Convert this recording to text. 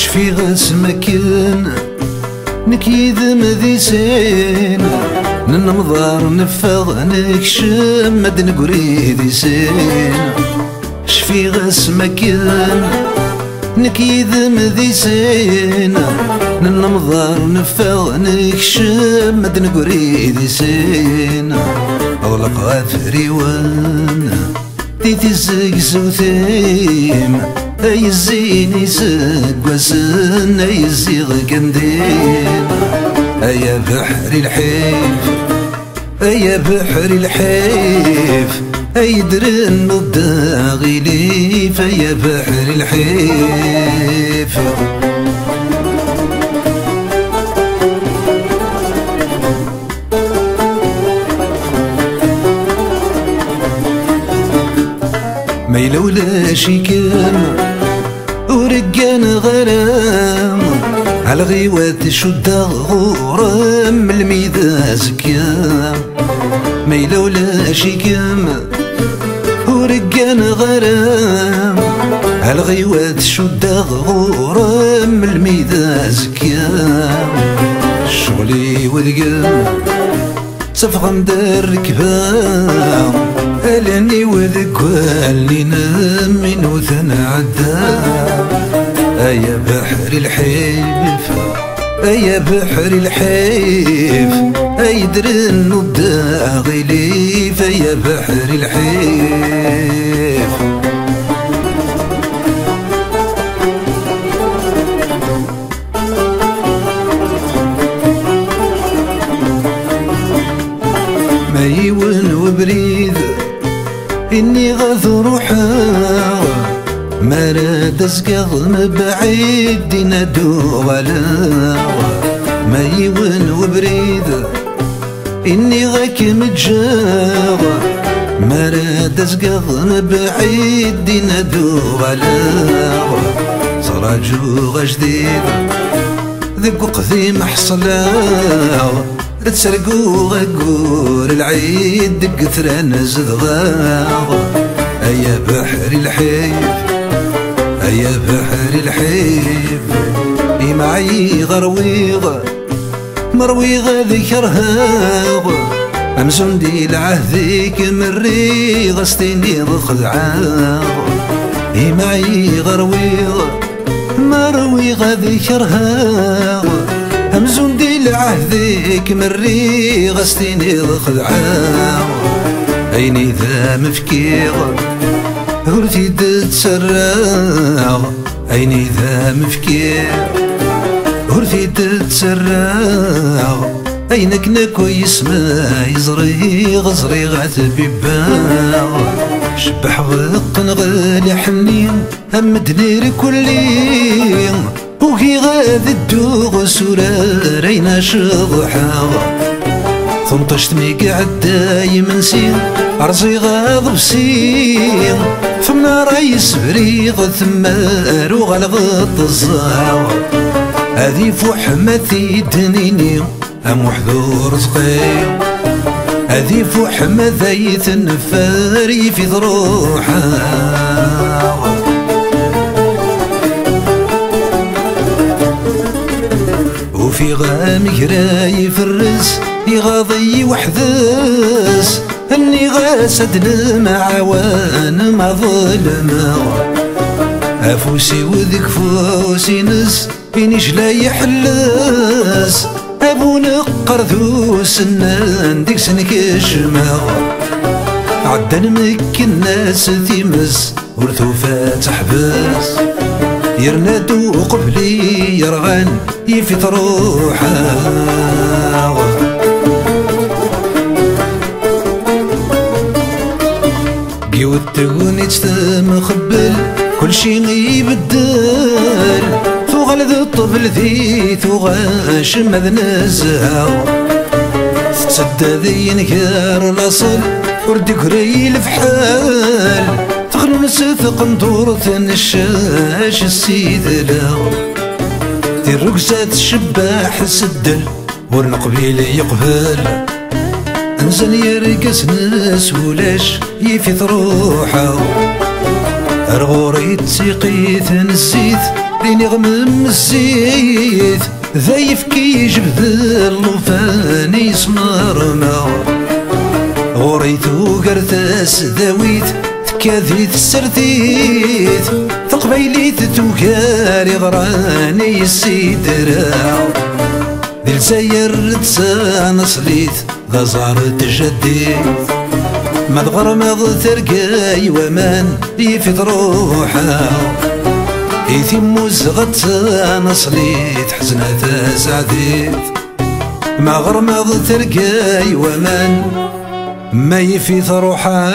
شفي غسمكن نكيد مذيسين ننمضار نفغ نكشم مد نقريد سين شفي غسمكن نكيد مذيسين ننمضار نفغ نكشم مد نقريد سين أغلق غافري وانا تيتي زوثيم أي الزين يسق وسن أي الزيغ قنديل أي بحر الحيف أي بحر الحيف أي درن الداغي ليف أي بحر الحيف ما يلولا شي كلمة ورقان غرام على غيوات شد غورم الميدا زكيا ما يلولا شي كلمة ورقان غرام على غيوات شد غورم الميدا زكيا شغلي وذقام تفغم دار ركبام ألني وذكوالي من وثن عدام أيا بحر الحيف أيا بحر الحيف أي درن الداغي ليف أيا بحر الحيف ما يون وبريد إني غاث روحا ما راد أسقض مبعيد ندو غلا ما يون وبريد إني غاك متجاغ ما راد أسقض مبعيد ندو غلا صراجو غجديد ذق قذي محصلا تسرقو غقور العيد دق ثران زدغاغ أيا بحر الحيف أيا بحر الحيف معي غرويغ مرويغ ذكرهاغ أمسون دي العهديك مريغ استيني ضخذعاغ معي غرويغ مرويغ ذكرهاغ همزون دي لعهدك مري غستيني ضخذعاو أيني ذا مفكير هرتي تتسراو أيني ذا مفكير هرتي تتسراو أينك نكو يسمى يزري غزري غاتبيباو شبح غقن غالي حنين همدني ركلين وكي غاد الدوغ سورة رينا شضحا ثمطشت ميك عداي منسين عرزي غاض بسين فمنا رايس بريغ ثمار وغلغط الزاو هذي فحمتي دنيني أم وحذور صغير هذي فحمة ذيت النفاري في ضروحا وفي غامي راي فرس يغاضي وحدس اني غاسدنا مع وان مع ظلمه افوسي وذك فوسي نس بينيش لا يحلس ابو نقر ذو سنان ديك سنكشمه عدن مك الناس تيمس ورثو فاتح بس يرنادو قبلي يرغن يفيت روحا قيوت تقوني تستم خبل كل شي يبدل ثوغل ذو الطبل ذي ثوغاش مذ نزهاو تتصدى ذي نكار الاصل وردك ري الفحال تخلو نسثق ندورة الشاش السيد لاو دي الرقصات الشباح السدل ورنقبيل يقبل انزل يرقص ناس ولاش يفيث روحه ارغوري تسيقيت نسيت ديني غمم الزيت ذايف كي يجبد اللوفاني سمرنا غوريتو قرتاس داويت تكاذيت السرتيت تقبيليت توكاري غراني السيدرا دي الجزائر تسان صليت غزار تجديت ما تغرمض ترقاي ومان يفيد روحها يثم زغت انا صليت حزنة سعديت ما غرمض ترقاي ومان ما يفيد روحها.